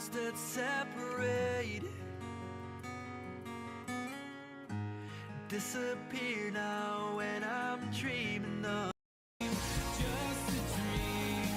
walls that separate disappear now when I'm dreaming of just a dream.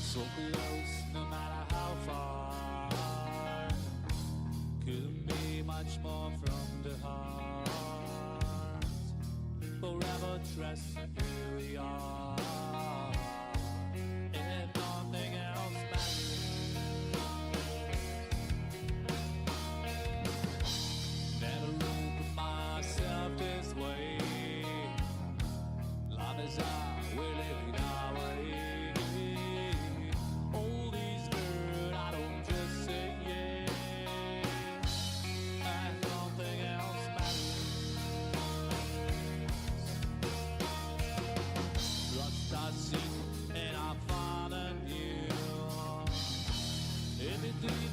So close, no matter how far. Couldn't be much more from the heart. Forever trust who we are. If nothing else matters. Never opened myself this way. Love is our, we're living our way.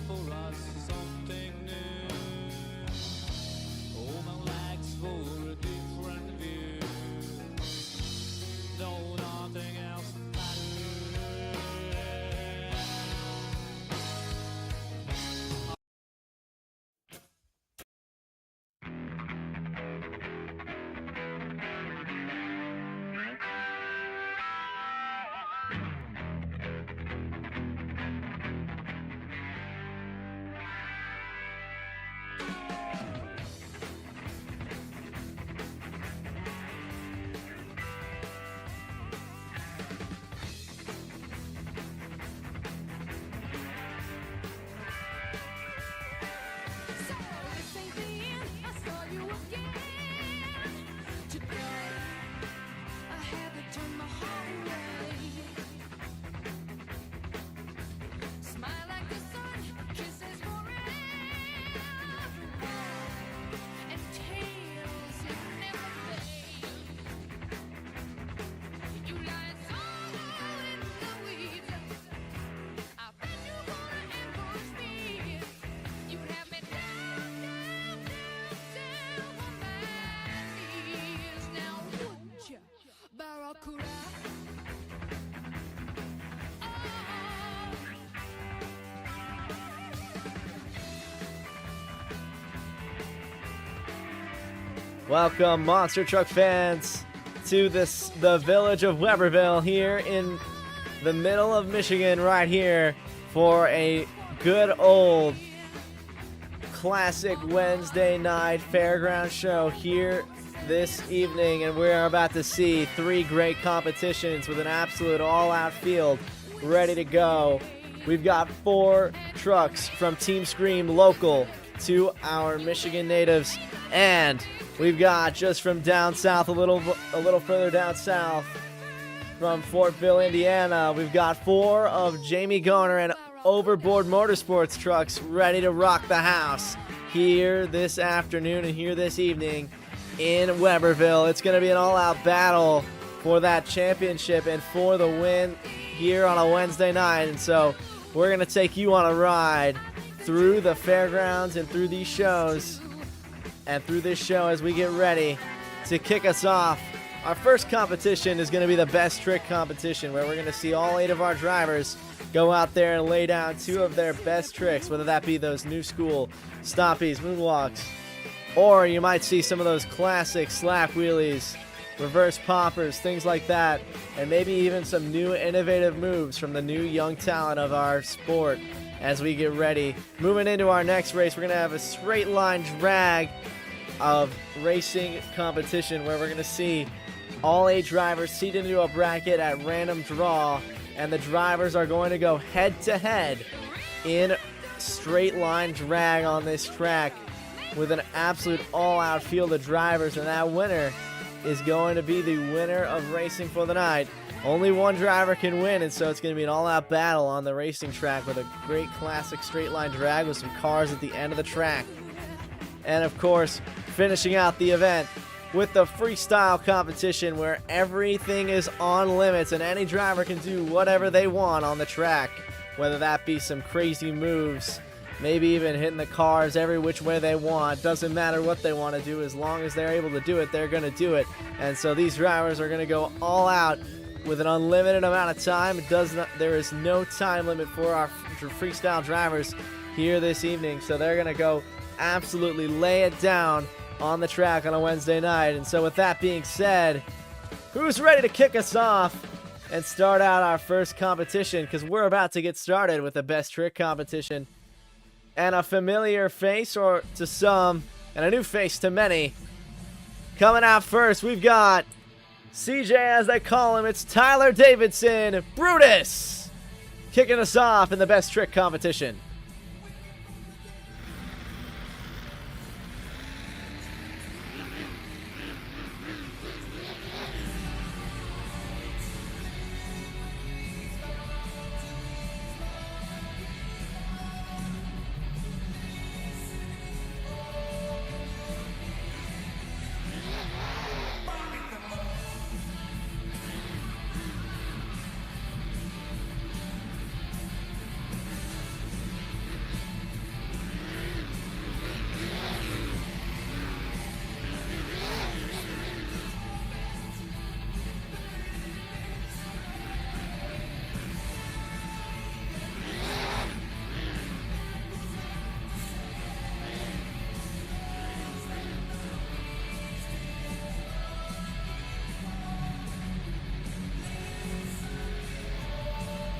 For us, something new. Open legs for a different view. No, nothing else matters. Welcome, monster truck fans, to the village of Webberville here in the middle of Michigan, right here for a good old classic Wednesday night fairground show here this evening. And we are about to see three great competitions with an absolute all-out field ready to go. We've got 4 trucks from Team Scream local to our Michigan natives, and we've got just from down south, a little further down south, from Fortville, Indiana, we've got 4 of Jamie Garner and Overboard Motorsports trucks ready to rock the house here this afternoon and here this evening in Webberville. It's going to be an all-out battle for that championship and for the win here on a Wednesday night. And so we're going to take you on a ride through the fairgrounds and through these shows and through this show as we get ready to kick us off. Our first competition is going to be the best trick competition, where we're going to see all 8 of our drivers go out there and lay down 2 of their best tricks, whether that be those new school stompies, moonwalks, or you might see some of those classic slap wheelies, reverse poppers, things like that, and maybe even some new innovative moves from the new young talent of our sport as we get ready. Moving into our next race, we're going to have a straight line drag of racing competition, where we're going to see all 8 drivers seated into a bracket at random draw, and the drivers are going to go head to head in straight line drag on this track with an absolute all-out field of drivers, and that winner is going to be the winner of racing for the night. Only one driver can win, and so it's going to be an all-out battle on the racing track with a great classic straight line drag with some cars at the end of the track. And of course, finishing out the event with the freestyle competition where everything is on limits and any driver can do whatever they want on the track, whether that be some crazy moves, maybe even hitting the cars every which way they want. Doesn't matter what they want to do, as long as they're able to do it, they're going to do it. And so these drivers are going to go all out with an unlimited amount of time. There is no time limit for our freestyle drivers here this evening, so they're going to go absolutely lay it down on the track on a Wednesday night. And so with that being said, who's ready to kick us off and start out our first competition? Because we're about to get started with the best trick competition. And a familiar face or to some, and a new face to many. Coming out first, we've got CJ, as they call him. It's Tyler Davidson, Brutus, kicking us off in the best trick competition.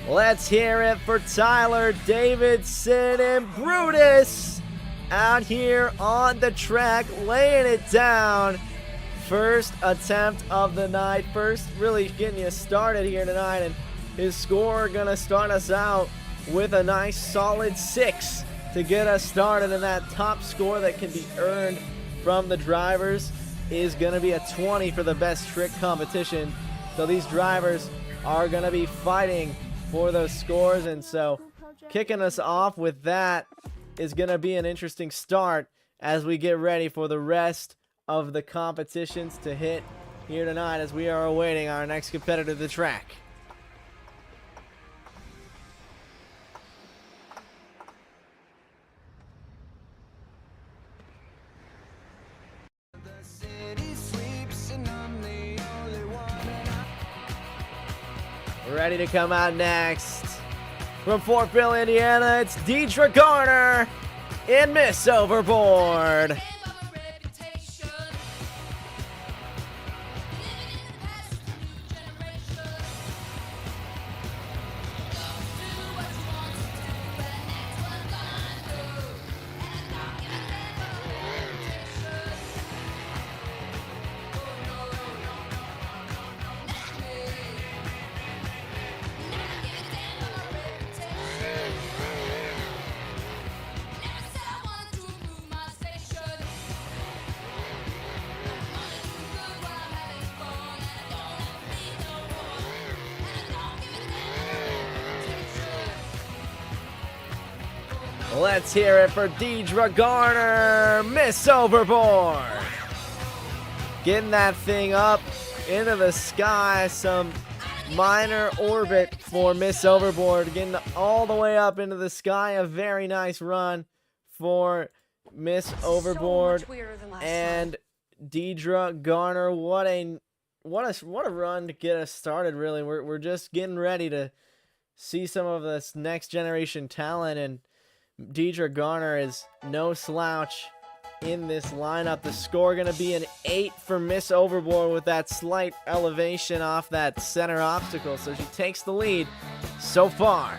Let's hear it for Tyler Davidson and Brutus out here on the track, laying it down. First attempt of the night. First really getting you started here tonight. And his score gonna start us out with a nice solid 6 to get us started. And that top score that can be earned from the drivers is gonna be a 20 for the best trick competition. So these drivers are gonna be fighting for those scores, and so kicking us off with that is going to be an interesting start as we get ready for the rest of the competitions to hit here tonight as we are awaiting our next competitor to the track. Ready to come out next from Fortville, Indiana, it's Deidre Garner in Miss Overboard. Let's hear it for Deidre Garner, Miss Overboard. Getting that thing up into the sky, some minor orbit for Miss Overboard, getting all the way up into the sky. A very nice run for Miss Overboard and Deidre Garner. What a run to get us started. Really, we're just getting ready to see some of this next generation talent, and Deidre Garner is no slouch in this lineup. The score going to be an 8 for Miss Overboard with that slight elevation off that center obstacle. So she takes the lead so far.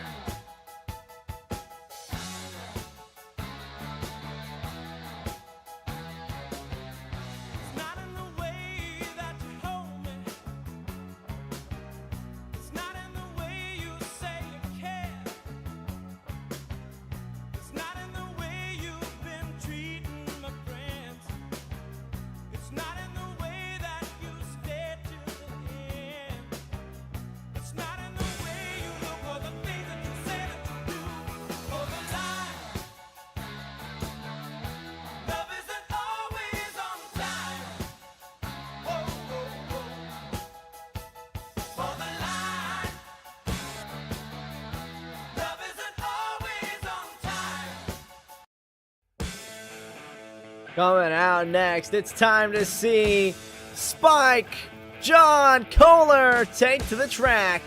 Coming out next, it's time to see Spike John Kohler take to the track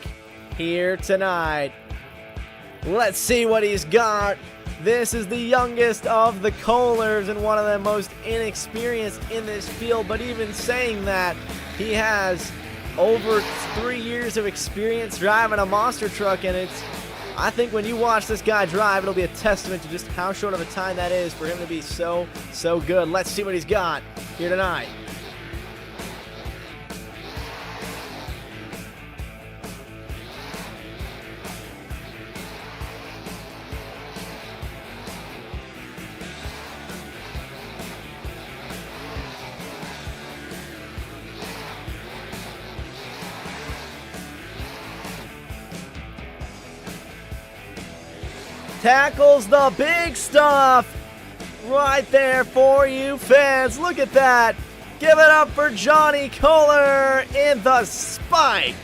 here tonight. Let's see what he's got. This is the youngest of the Kohlers and one of the most inexperienced in this field, but even saying that, he has over 3 years of experience driving a monster truck, and I think when you watch this guy drive, it'll be a testament to just how short of a time that is for him to be so good. Let's see what he's got here tonight. Tackles the big stuff right there for you fans. Look at that. Give it up for Johnny Kohler in the Spike.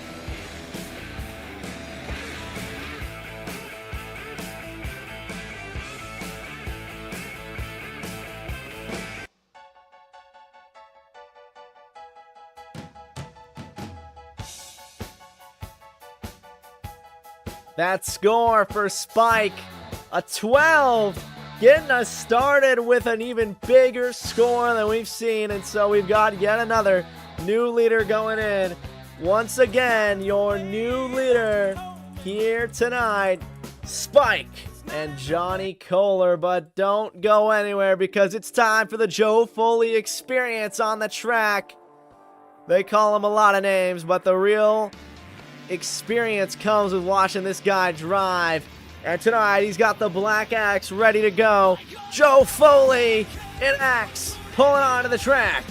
That score for Spike, a 12, getting us started with an even bigger score than we've seen, and so we've got yet another new leader going in. Once again, your new leader here tonight, Spike and Johnny Kohler, but don't go anywhere because it's time for the Joe Foley experience on the track. They call him a lot of names, but the real experience comes with watching this guy drive. And tonight, he's got the black axe ready to go. Joe Foley in axe, pulling onto the track.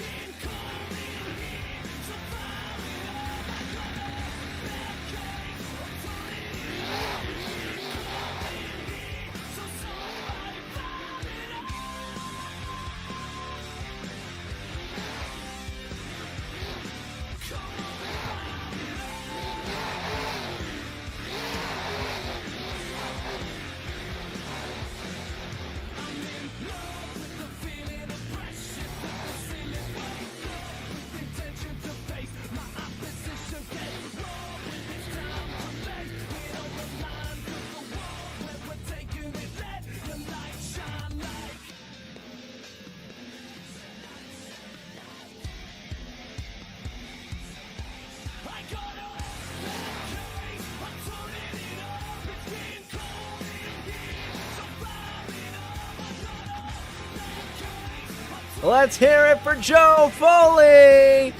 Let's hear it for Joe Foley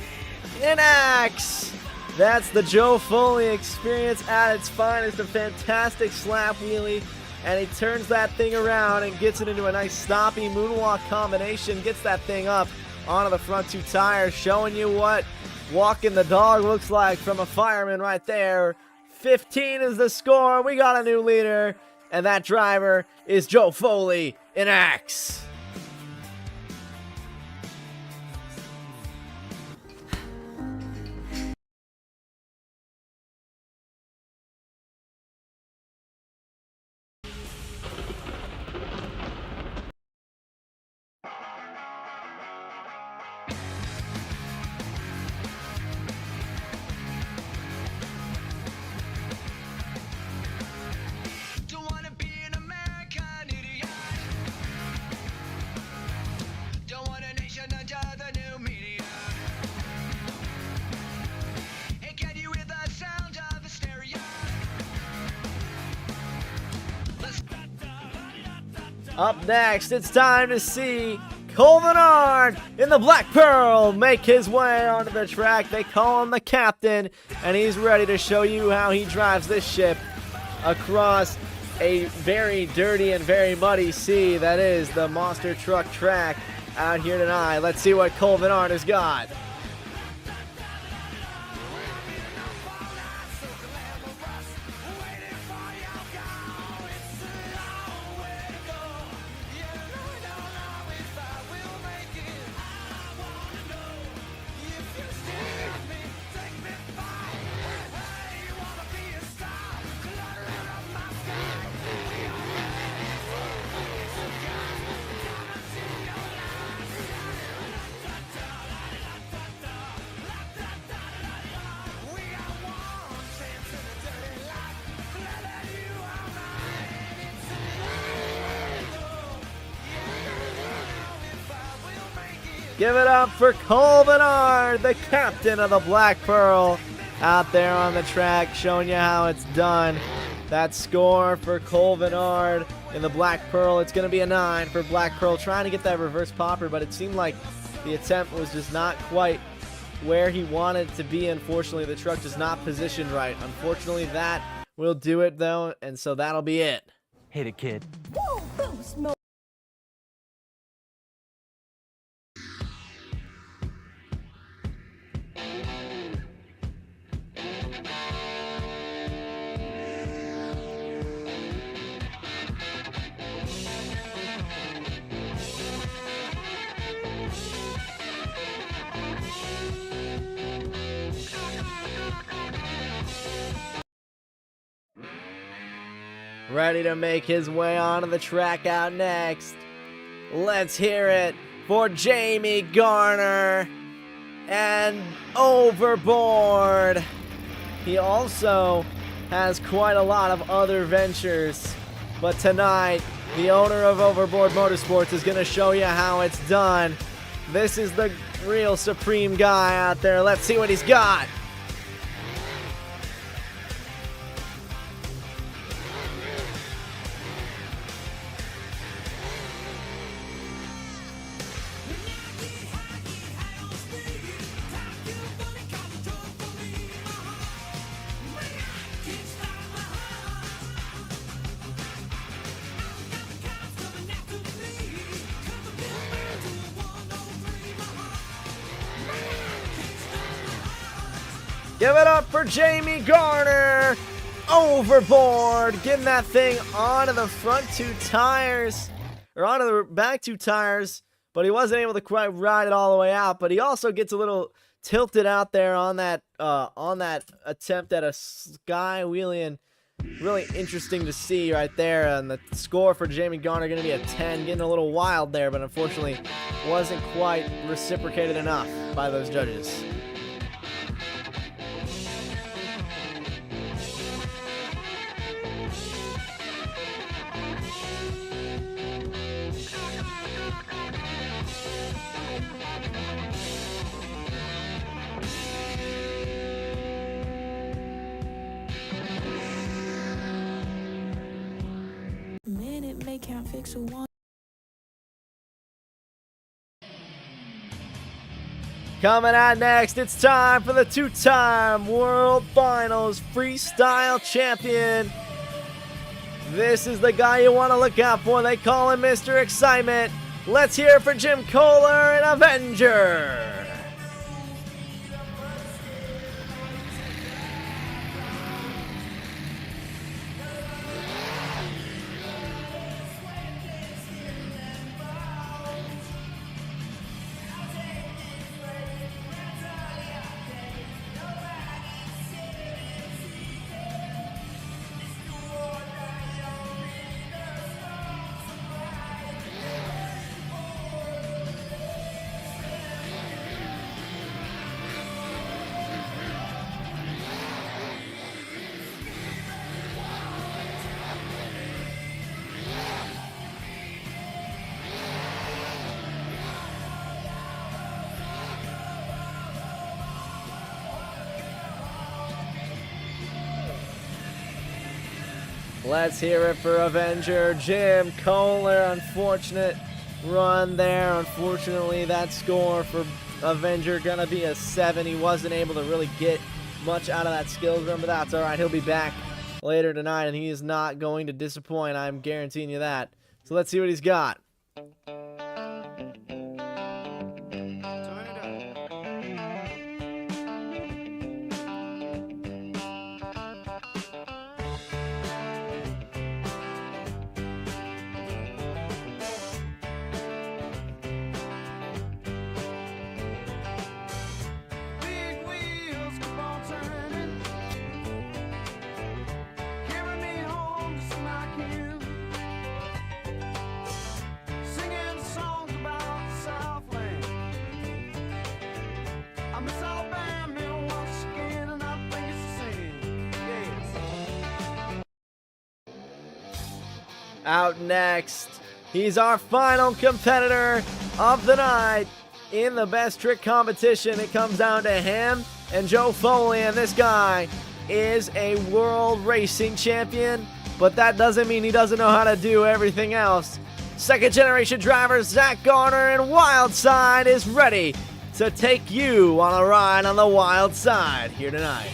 in axe. That's the Joe Foley experience at its finest. A fantastic slap wheelie, and he turns that thing around and gets it into a nice stoppy moonwalk combination. Gets that thing up onto the front two tires, showing you what walking the dog looks like from a fireman right there. 15 is the score. We got a new leader, and that driver is Joe Foley in axe. Up next, it's time to see Cole Menard in the Black Pearl make his way onto the track. They call him the captain, and he's ready to show you how he drives this ship across a very dirty and very muddy sea that is the monster truck track out here tonight. Let's see what Cole Menard has got. Give it up for Cole Bernard, the captain of the Black Pearl, out there on the track showing you how it's done. That score for Cole Bernard in the Black Pearl, it's going to be a 9 for Black Pearl, trying to get that reverse popper, but it seemed like the attempt was just not quite where he wanted it to be. Unfortunately, the truck is not positioned right. Unfortunately, that will do it, though, and so that'll be it. Hit it, kid. Ready to make his way onto the track out next. Let's hear it for Jamie Garner and Overboard. He also has quite a lot of other ventures, but tonight the owner of Overboard Motorsports is going to show you how it's done. This is the real supreme guy out there. Let's see what he's got. Give it up for Jamie Garner. Overboard. Getting that thing onto the front two tires. Or onto the back two tires. But he wasn't able to quite ride it all the way out. But he also gets a little tilted out there on that attempt at a sky wheelie. And really interesting to see right there. And the score for Jamie Garner going to be a 10. Getting a little wild there. But unfortunately wasn't quite reciprocated enough by those judges. Minute Maid can't fix a one. Coming out next, it's time for the two-time World Finals Freestyle Champion. This is the guy you want to look out for. They call him Mr. Excitement. Let's hear it for Jim Kohler and Avenger. Let's hear it for Avenger. Jim Kohler, unfortunate run there. Unfortunately, that score for Avenger gonna be a 7. He wasn't able to really get much out of that skills run, but that's all right. He'll be back later tonight, and he is not going to disappoint. I'm guaranteeing you that. So let's see what he's got. Big wheels keep on turning, carry me home to Smack singing songs about the Southland. I miss Alabama once again, and I think it's the same. Yes. Out next, he's our final competitor of the night. in the best trick competition. It comes down to him and Joe Foley, and this guy is a world racing champion, but that doesn't mean he doesn't know how to do everything else. Second generation driver Zach Garner in Wild Side is ready to take you on a ride on the wild side here tonight.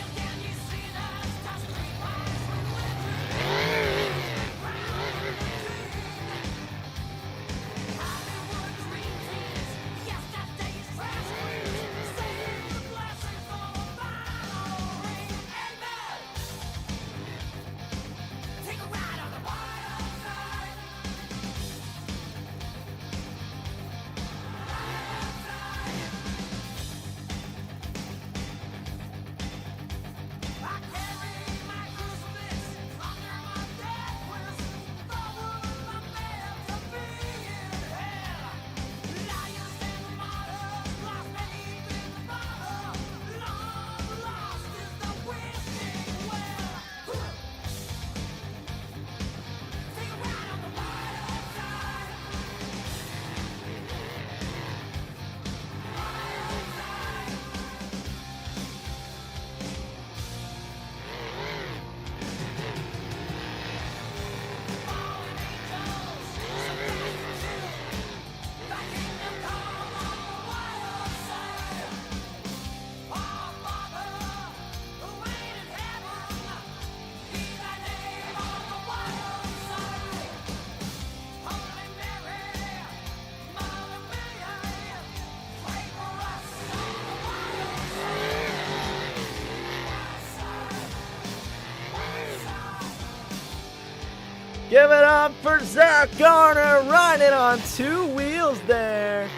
Give it up for Zach Garner riding on two wheels there.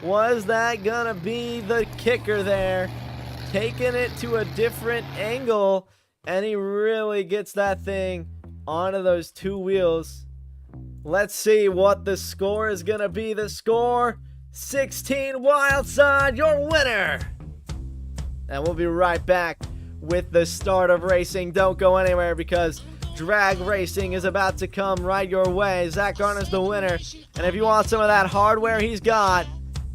Was that gonna be the kicker there? Taking it to a different angle, and he really gets that thing onto those two wheels. Let's see what the score is gonna be. The score, 16 Wildside, your winner. And we'll be right back with the start of racing. Don't go anywhere because drag racing is about to come right your way. Zach Garner's the winner, and if you want some of that hardware he's got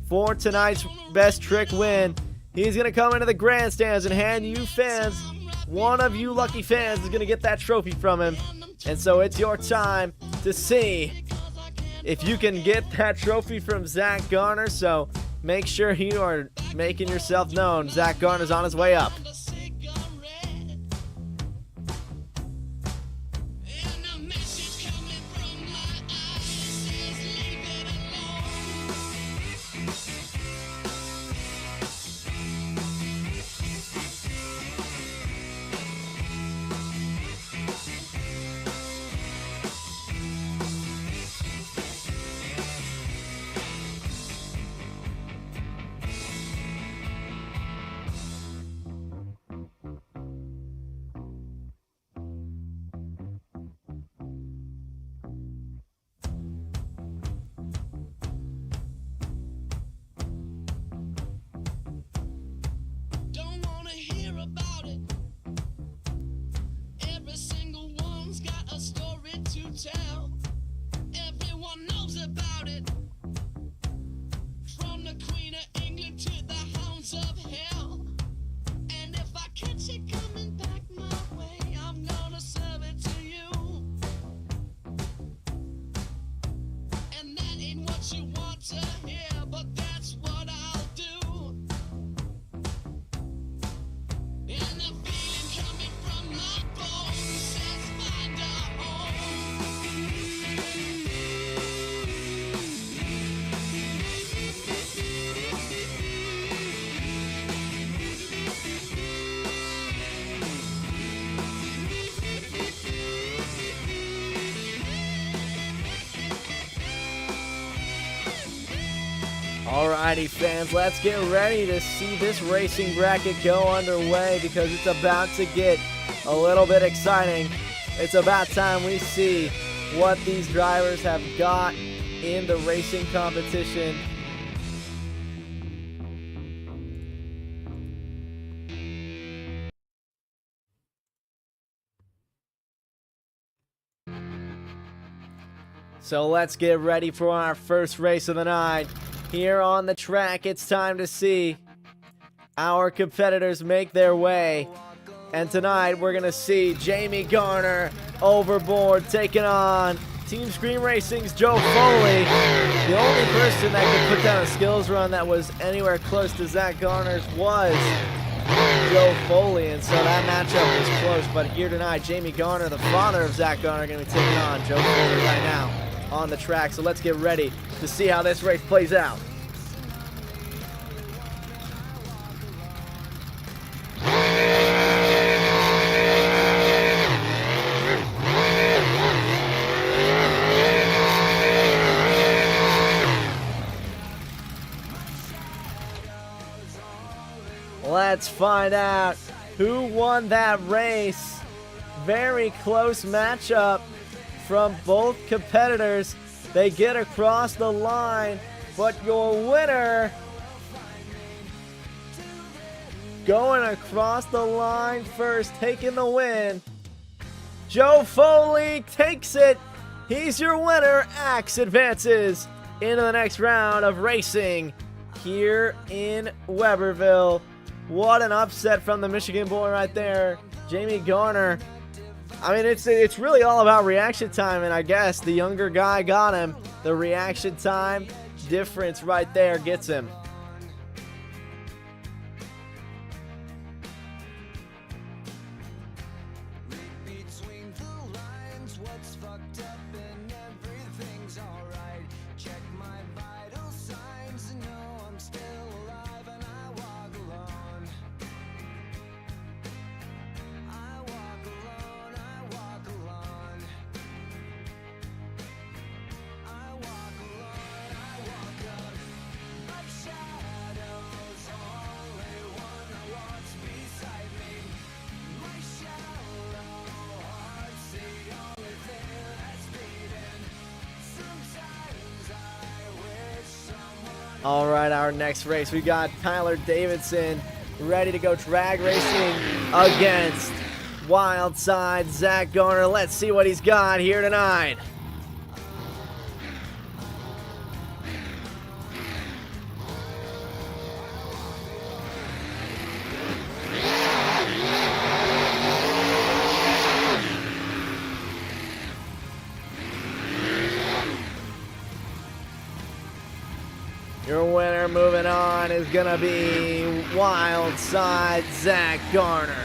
for tonight's best trick win, he's gonna come into the grandstands and hand you fans, one of you lucky fans is gonna get that trophy from him. And so it's your time to see if you can get that trophy from Zach Garner. So make sure you are making yourself known. Zach Garner's on his way up. Everyone knows about it. From the Queen of England to the hounds of hell. And if I catch it coming back my way, I'm gonna serve it to you. And that ain't what you want to hear, but that's what I'll do. And the feeling coming from my bones says find a home. Alrighty fans, let's get ready to see this racing bracket go underway because it's about to get a little bit exciting. It's about time we see what these drivers have got in the racing competition. So let's get ready for our first race of the night. here on the track. It's time to see our competitors make their way. And tonight we're going to see Jamie Garner overboard taking on Team Scream Racing's Joe Foley. The only person that could put down a skills run that was anywhere close to Zach Garner's was Joe Foley, and so that matchup was close. But here tonight, Jamie Garner, the father of Zach Garner, going to be taking on Joe Foley right now on the track. So let's get ready to see how this race plays out. Let's find out who won that race. Very close matchup from both competitors. They get across the line, but your winner going across the line first, taking the win. Joe Foley takes it. He's your winner. Axe advances into the next round of racing here in Webberville. What an upset from the Michigan boy right there, Jamie Garner. I mean, it's really all about reaction time, and I guess the younger guy got him. The reaction time difference right there gets him. Between the lines, what's fucked up and everything's alright. Check my vital signs and know I'm still alive, and I walk alone. I walk alone, I walk alone. I walk alone, I walk up. My shadow's only one who walks beside me. My shallow heart's the only thing that's beating. Sometimes I wish someone. All right, our next race, we got Tyler Davidson ready to go drag racing against Wild Side Zach Garner. Let's see what he's got here tonight. Your winner moving on is going to be Wild Side Zach Garner.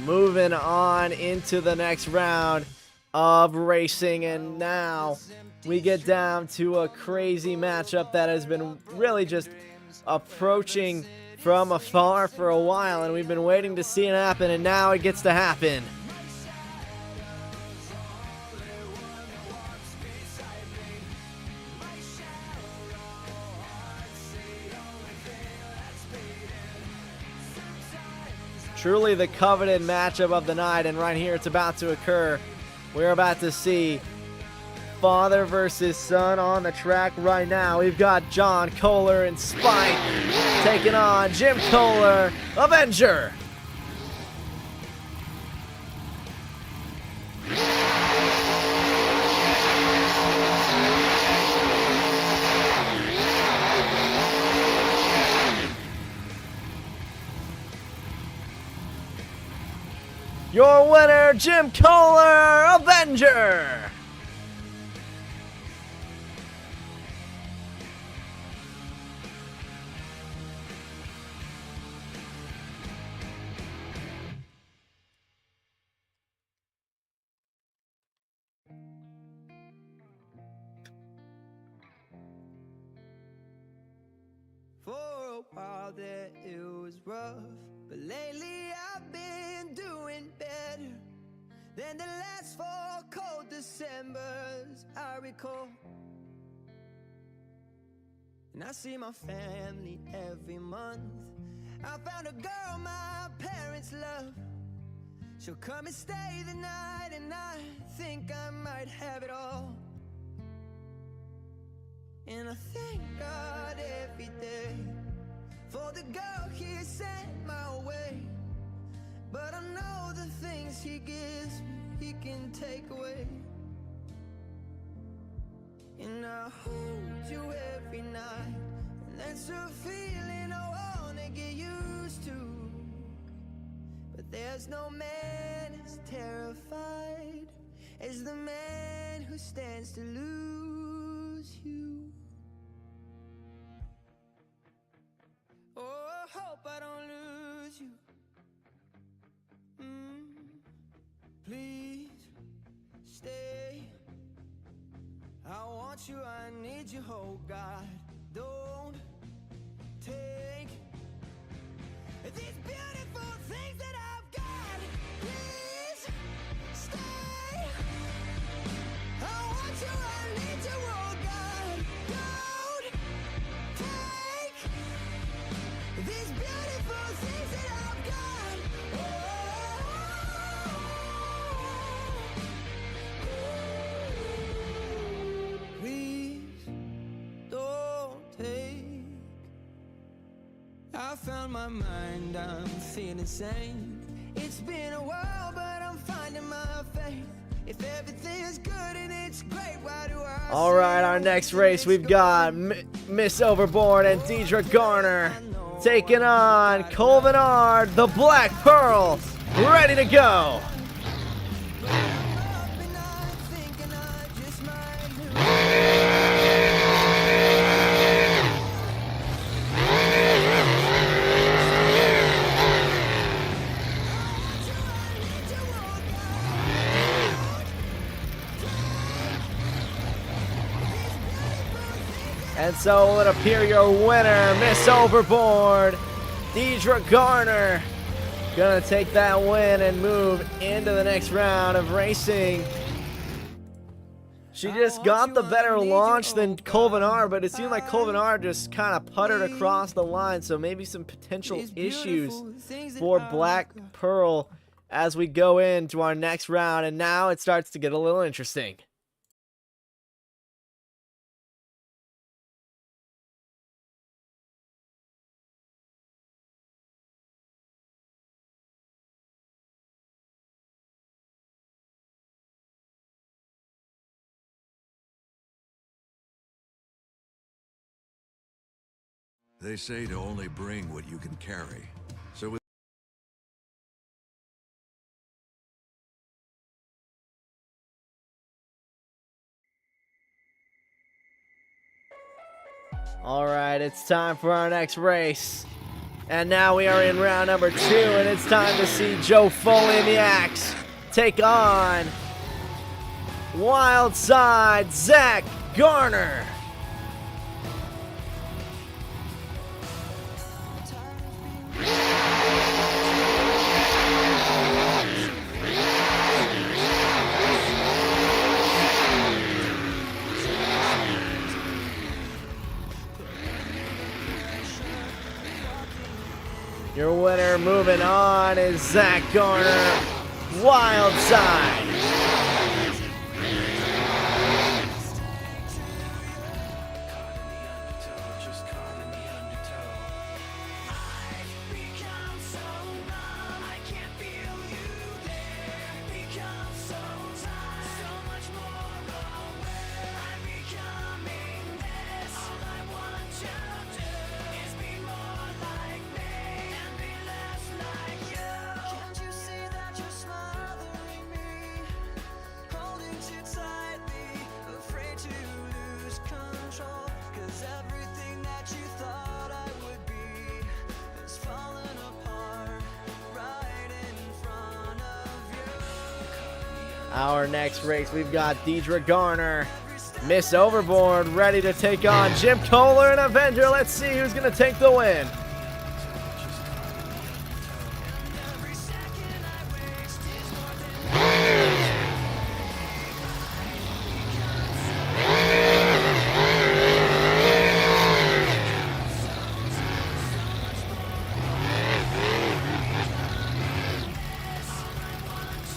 Moving on into the next round of racing, and now we get down to a crazy matchup that has been really just approaching from afar for a while, and we've been waiting to see it happen, and now it gets to happen. Truly the coveted matchup of the night, and right here it's about to occur. We're about to see father versus son on the track right now. We've got John Kohler and Spike taking on Jim Kohler, Avenger. Your winner, Jim Kohler, Avenger. For a while there it was rough, but lately I've been doing better than the last 4 cold Decembers I recall. And I see my family every month. I found a girl my parents love. She'll come and stay the night, and I think I might have it all. And I thank God every day for the girl he sent my way. But I know the things he gives me, he can take away. I hold you every night, and that's a feeling I wanna get used to. But there's no man as terrified as the man who stands to lose you. Oh, I hope I don't lose you. Please stay. I want you, I need you, oh God. Don't take these beautiful things that I've got. Please stay. I want you, I need you, oh God. Don't take these beautiful things that I've got. Please don't take. I found my mind, I'm feeling sane. It's been a while, but I'm finding my faith. If everything's good and it's great, why do I? All right, our next race, we've got Miss Overboard and Deidre Garner taking on Colvin Ard, the Black Pearl, ready to go. And so it would appear your winner, Miss Overboard, Deidre Garner, gonna take that win and move into the next round of racing. She just got the better launch than Colvin Ard, but it seemed like Colvin Ard just kind of puttered across the line, so maybe some potential issues for Black Pearl as we go into our next round, and now it starts to get a little interesting. They say to only bring what you can carry. So with All right, it's time for our next race. And now we are in round number 2, and it's time to see Joe Foley and the Axe take on Wild Side Zach Garner. Your winner moving on is Zach Garner, Wild Side. Our next race, we've got Deidre Garner, Miss Overboard, ready to take on Jim Kohler and Avenger. Let's see who's going to take the win.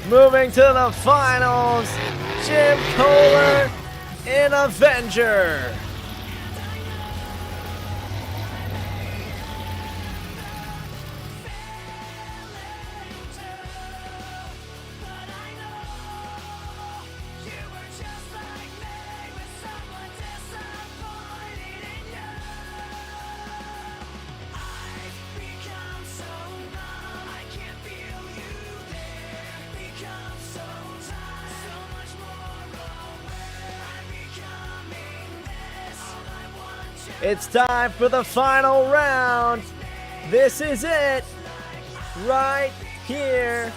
Moving to the finals, Jim Kohler in Avenger. It's time for the final round. This is it. Right here.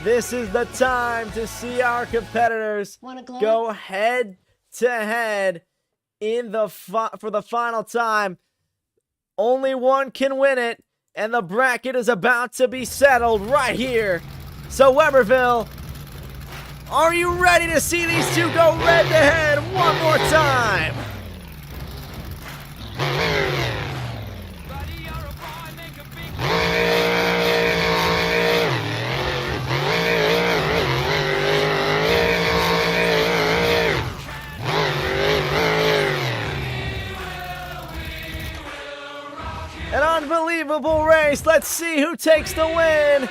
This is the time to see our competitors go head to head in the for the final time. Only one can win it, and the bracket is about to be settled right here. So Webberville, are you ready to see these two go head to head one more time? An unbelievable race. Let's see who takes the win.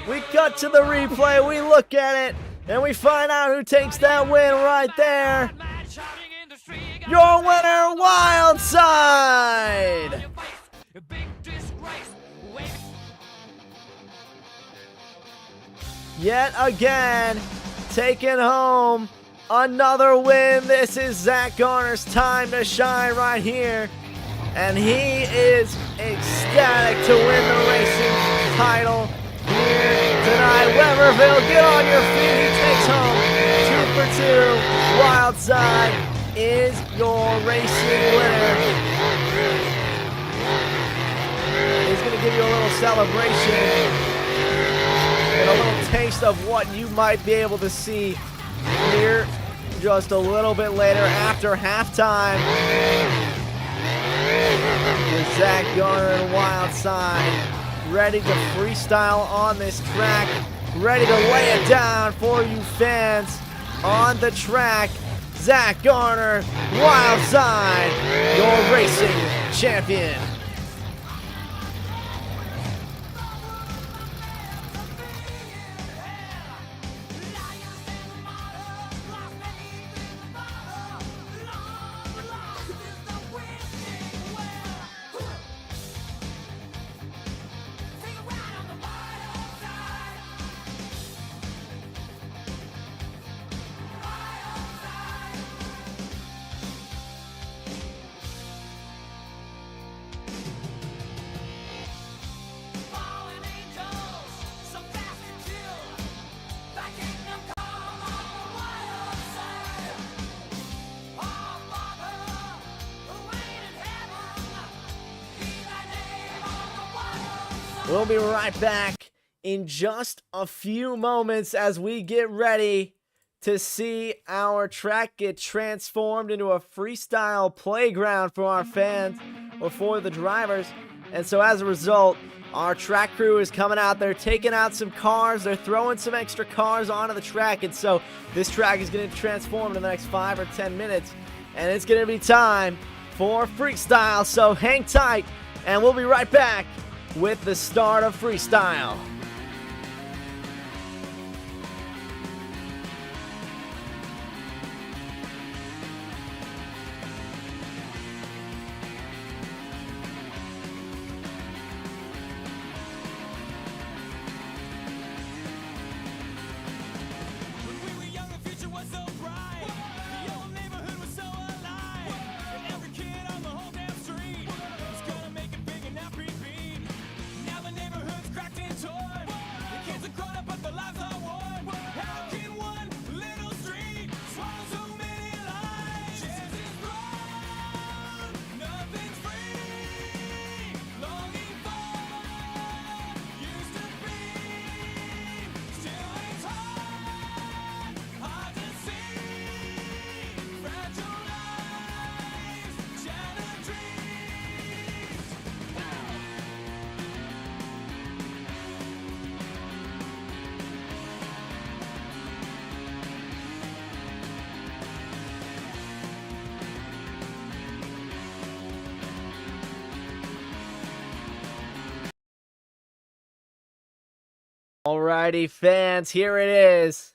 We cut to the replay, we look at it, and we find out who takes that win right there. Your winner, Wildside. Yet again, taking home another win. This is Zach Garner's time to shine right here. And he is ecstatic to win the racing title here tonight. Webberville, get on your feet. He takes home 2 for 2. Wildside is your racing winner. He's going to give you a little celebration and a little taste of what you might be able to see here just a little bit later after halftime. With Zach Garner and Wildside ready to freestyle on this track, ready to lay it down for you fans on the track. Zach Garner, Wildside, your racing champion. We'll be right back in just a few moments as we get ready to see our track get transformed into a freestyle playground for our fans or for the drivers. And so as a result, our track crew is coming out. They're taking out some cars. They're throwing some extra cars onto the track. And so this track is going to transform in the next 5 or 10 minutes. And it's going to be time for freestyle. So hang tight and we'll be right back with the start of freestyle. Alrighty, fans, here it is.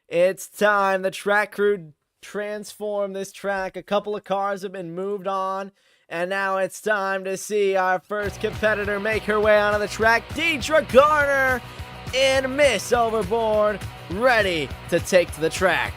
It's time. The track crew transformed this track. A couple of cars have been moved on, and now it's time to see our first competitor make her way onto the track. Deidre Garner in Miss Overboard, ready to take to the track.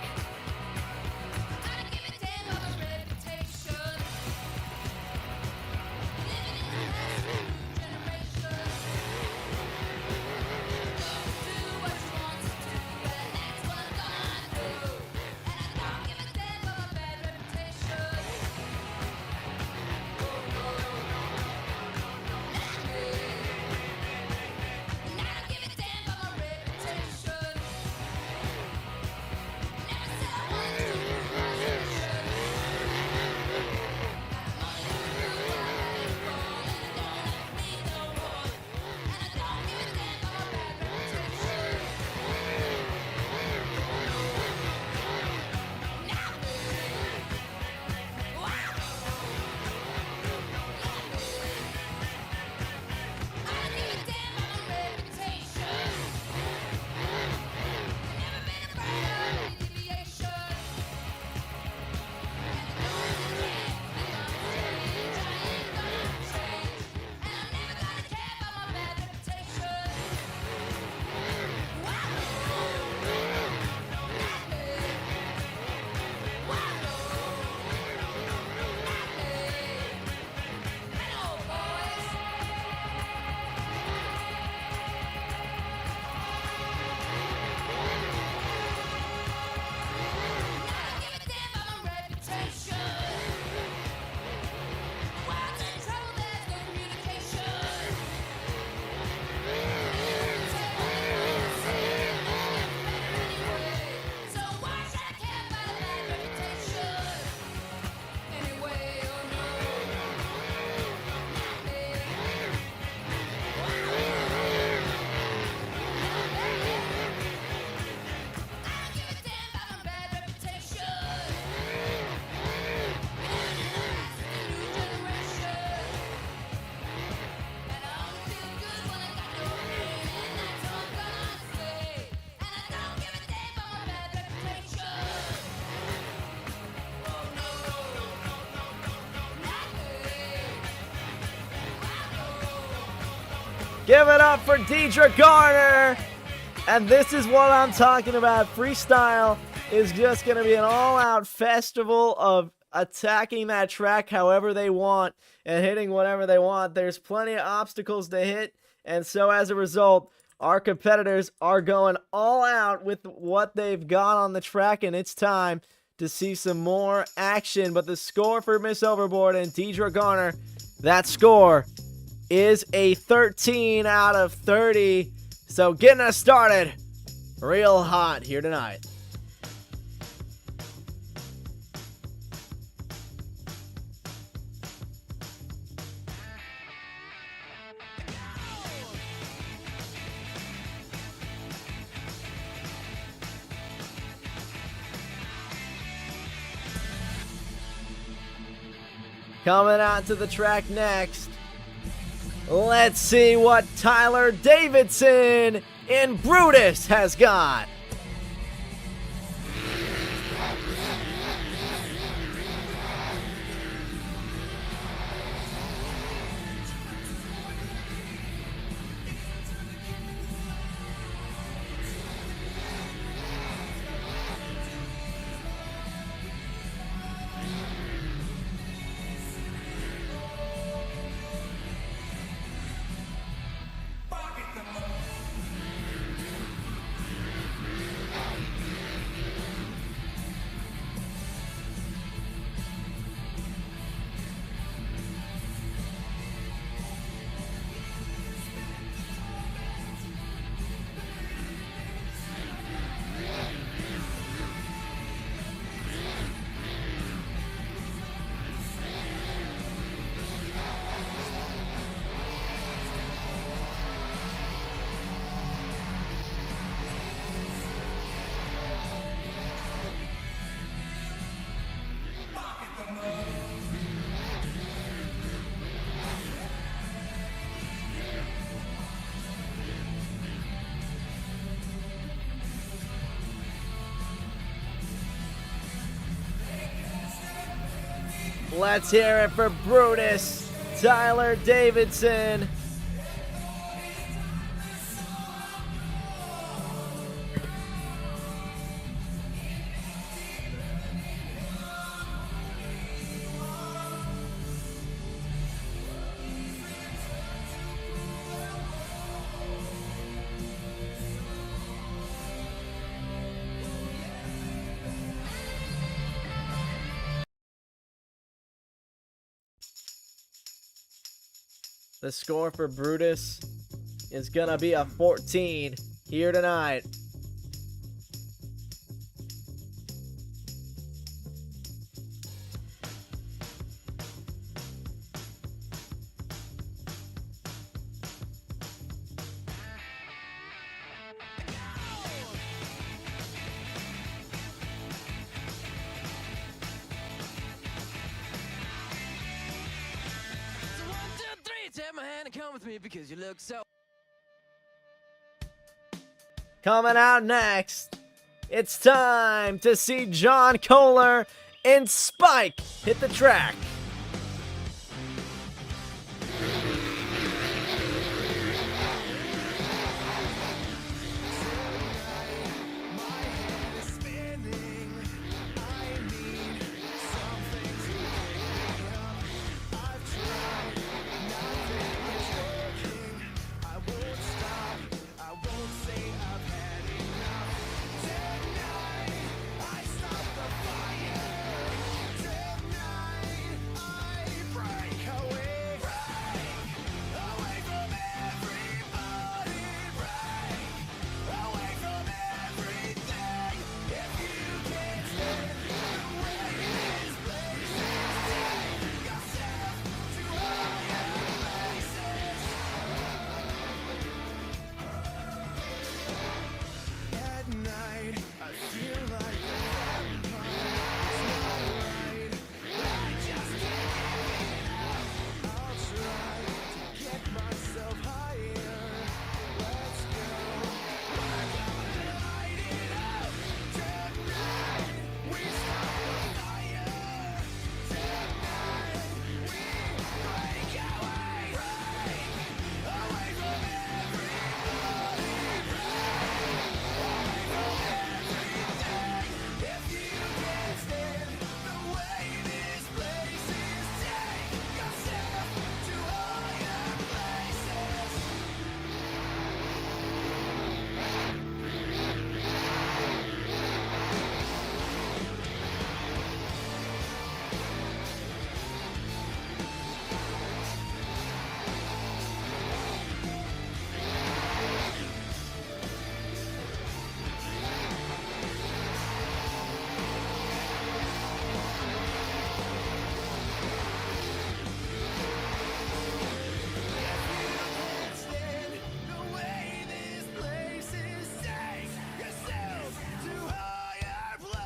Give it up for Deidre Garner. And this is what I'm talking about. Freestyle is just going to be an all-out festival of attacking that track however they want and hitting whatever they want. There's plenty of obstacles to hit, and so as a result, our competitors are going all out with what they've got on the track, and it's time to see some more action. But the score for Miss Overboard and Deidre Garner, that score is a 13 out of 30. So getting us started real hot here tonight. Coming out to the track next. Let's see what Tyler Davidson in Brutus has got. Let's hear it for Brutus, Tyler Davidson. The score for Brutus is going to be a 14 here tonight. Take my hand and come with me because you look so. Coming out next, it's time to see John Kohler and Spike hit the track.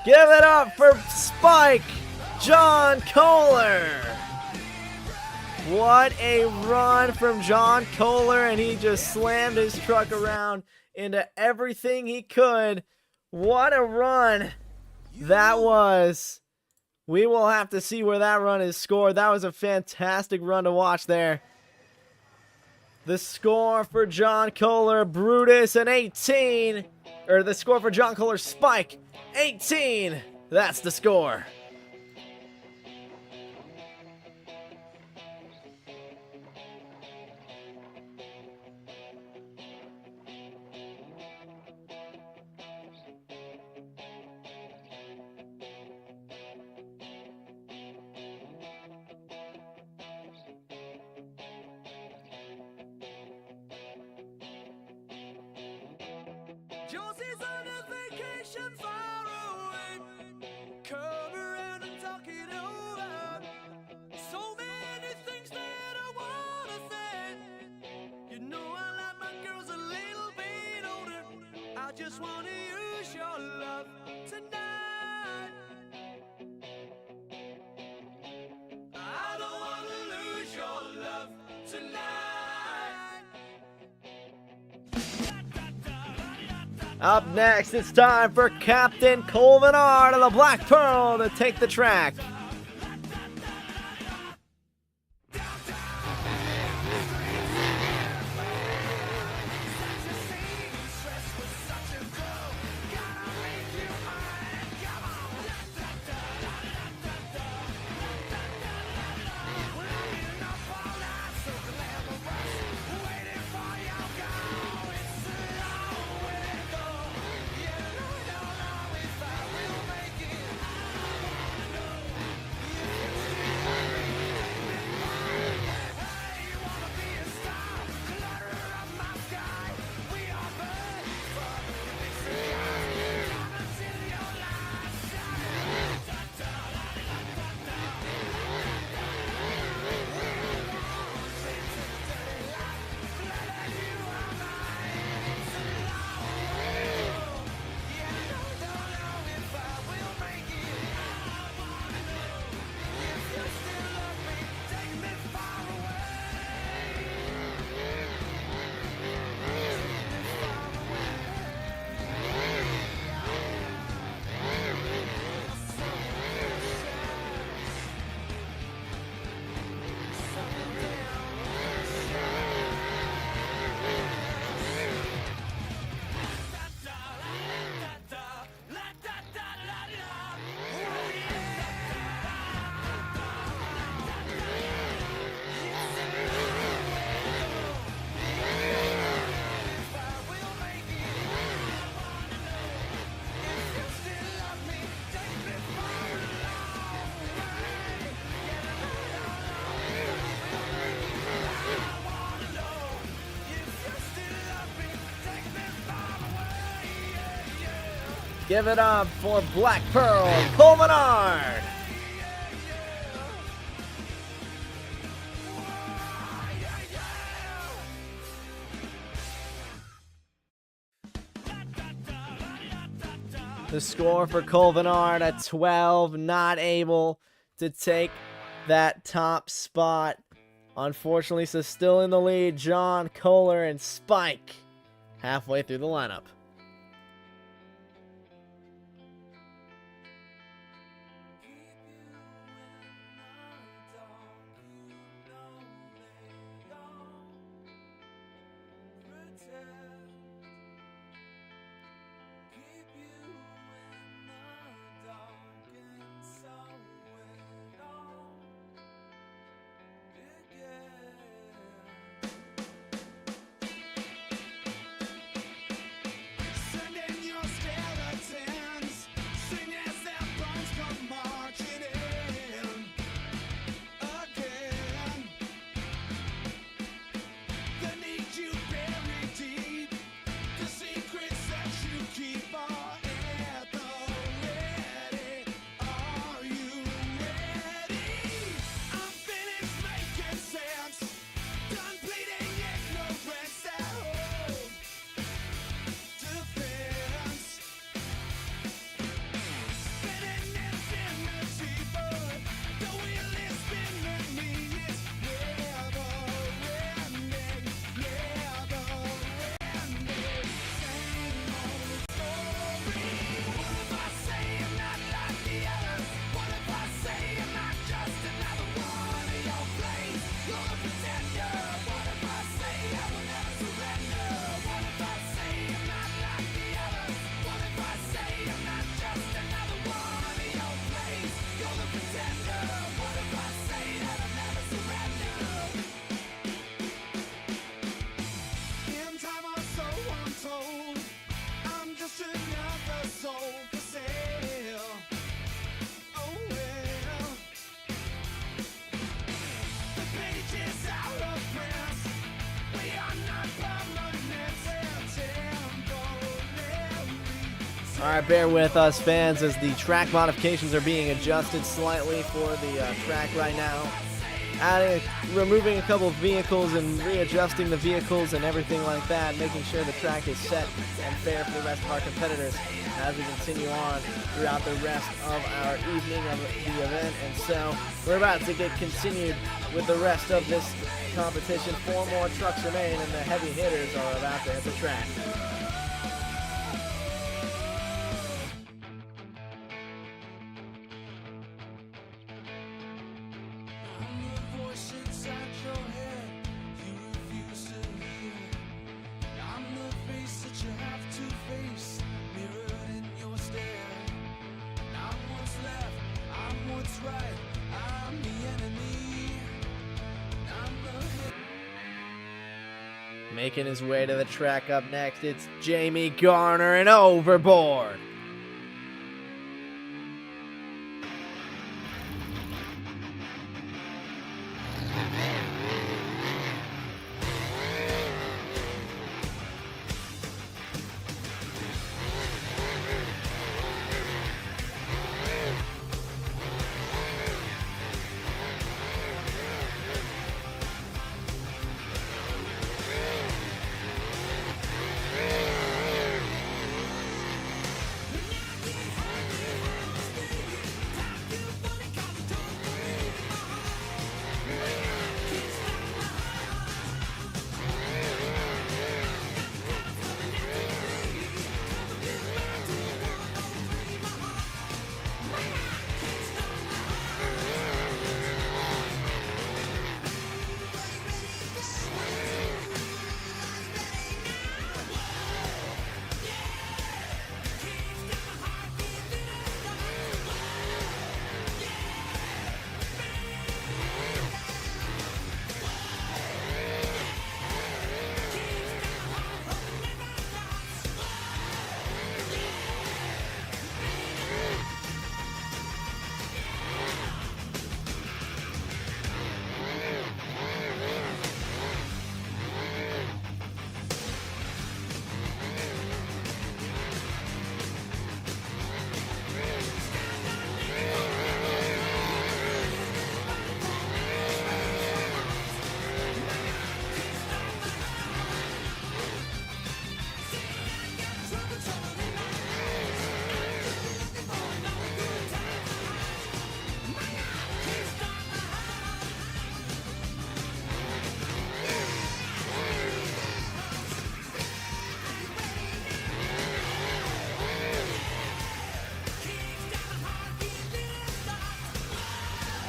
Give it up for Spike John Kohler. What a run from John Kohler, and he just slammed his truck around into everything he could. What a run that was. We will have to see where that run is scored. That was a fantastic run to watch there. The score for John Kohler, Brutus, an 18. Or the score for John Kohler, Spike, 18. That's the score. Josie's on a vacation far away. Come around and talk it over. So many things that I wanna say. You know I like my girls a little bit older. I just wanna use your love tonight. I don't wanna lose your love tonight. Up next, it's time for Captain Colvin Art of the Black Pearl to take the track. Give it up for Black Pearl, Colvin Art. The score for Colvin Art at 12, not able to take that top spot. Unfortunately, so still in the lead, John Kohler and Spike halfway through the lineup. All right, bear with us, fans, as the track modifications are being adjusted slightly for the track right now. Removing a couple of vehicles and readjusting the vehicles and everything like that, making sure the track is set and fair for the rest of our competitors as we continue on throughout the rest of our evening of the event. And so we're about to get continued with the rest of this competition. 4 more trucks remain, and the heavy hitters are about to hit the track. Making his way to the track up next, it's Jamie Garner and Overboard.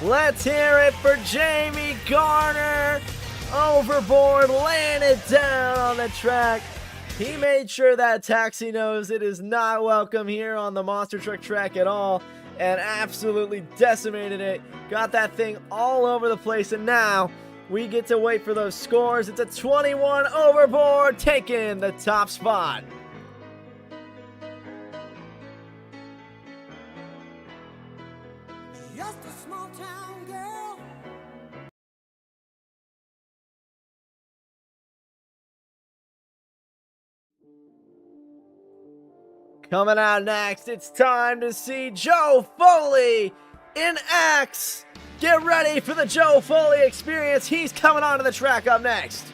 Let's hear it for Jamie Garner. Overboard, laying it down on the track. He made sure that taxi knows it is not welcome here on the Monster Truck track at all, and absolutely decimated it. Got that thing all over the place, and now we get to wait for those scores. It's a 21 Overboard taking the top spot. Just a small town girl. Coming out next, it's time to see Joe Foley in X. Get ready for the Joe Foley experience. He's coming onto the track up next.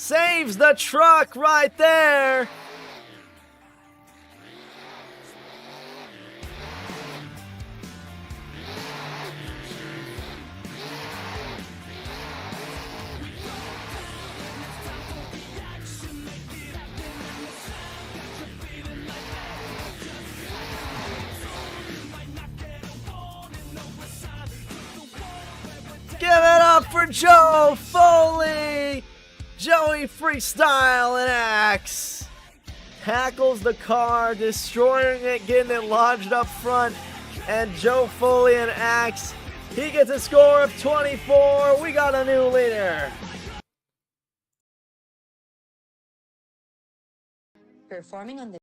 saves the truck right there. Give it up for Joe Foley! Joey Freestyle and Axe. Tackles the car, destroying it, getting it lodged up front. And Joe Foley and Axe, he gets a score of 24. We got a new leader. Performing on the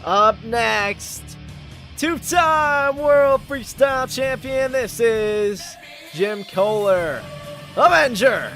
Up next, two-time World Freestyle Champion, this is Jim Kohler, Avenger.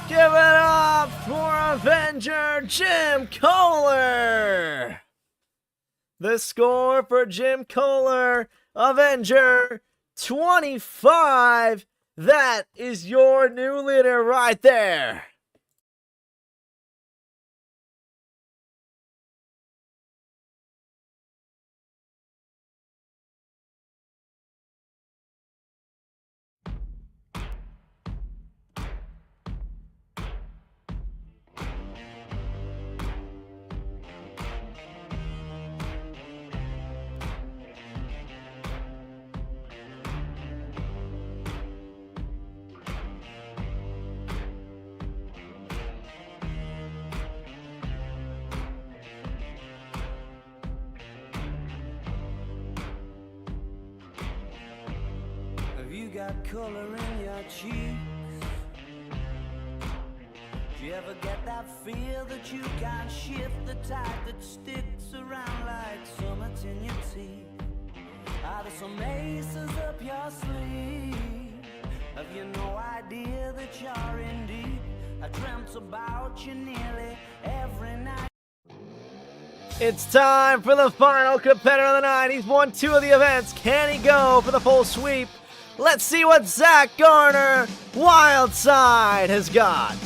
Give it up for Avenger Jim Kohler! The score for Jim Kohler, Avenger, 25. That is your new leader right there. got color in your cheeks? Do you ever get that feel that you can't shift, the tide that sticks around like summits in your teeth? Are there some aces up your sleeve? Have you no idea that you're in deep? I dreamt about you nearly every night. It's time for the final competitor of the night. He's won 2 of the events. Can he go for the full sweep? Let's see what Zach Garner, Wild Side, has got.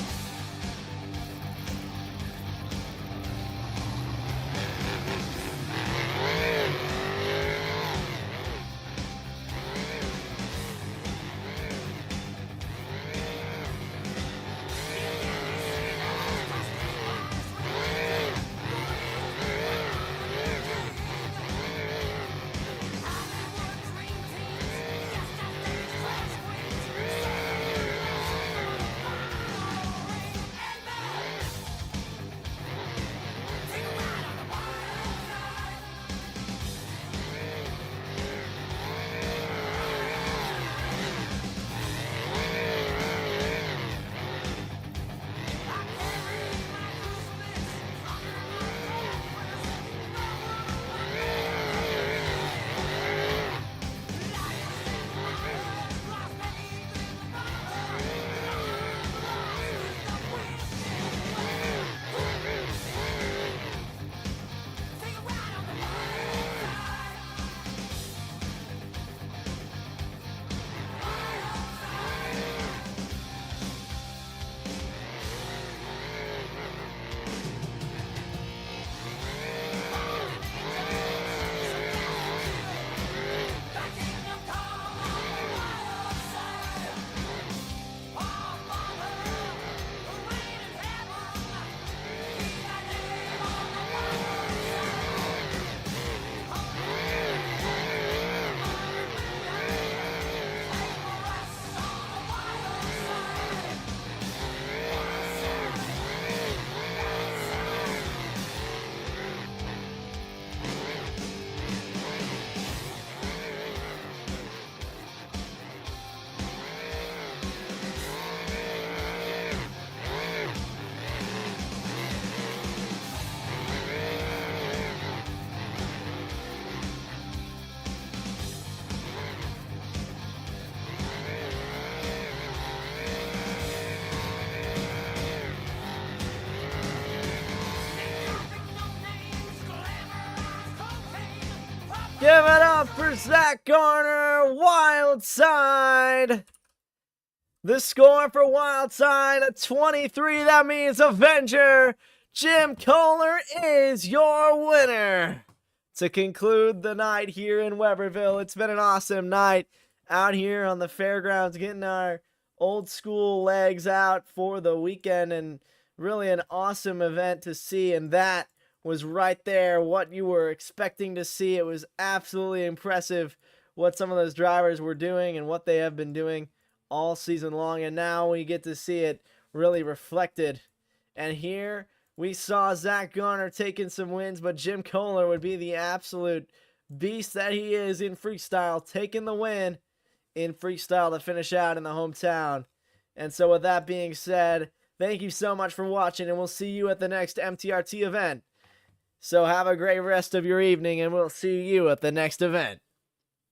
Give it up for Zach Garner, Wild Side. The score for Wild Side, a 23. That means Avenger Jim Kohler is your winner. To conclude the night here in Webberville, it's been an awesome night out here on the fairgrounds, getting our old school legs out for the weekend, and really an awesome event to see. And that was right there what you were expecting to see. It was absolutely impressive what some of those drivers were doing and what they have been doing all season long, and now we get to see it really reflected. And here we saw Zach Garner taking some wins, but Jim Kohler would be the absolute beast that he is in freestyle, taking the win in freestyle to finish out in the hometown. And so with that being said, thank you so much for watching, and we'll see you at the next MTRT event. So have a great rest of your evening, and we'll see you at the next event.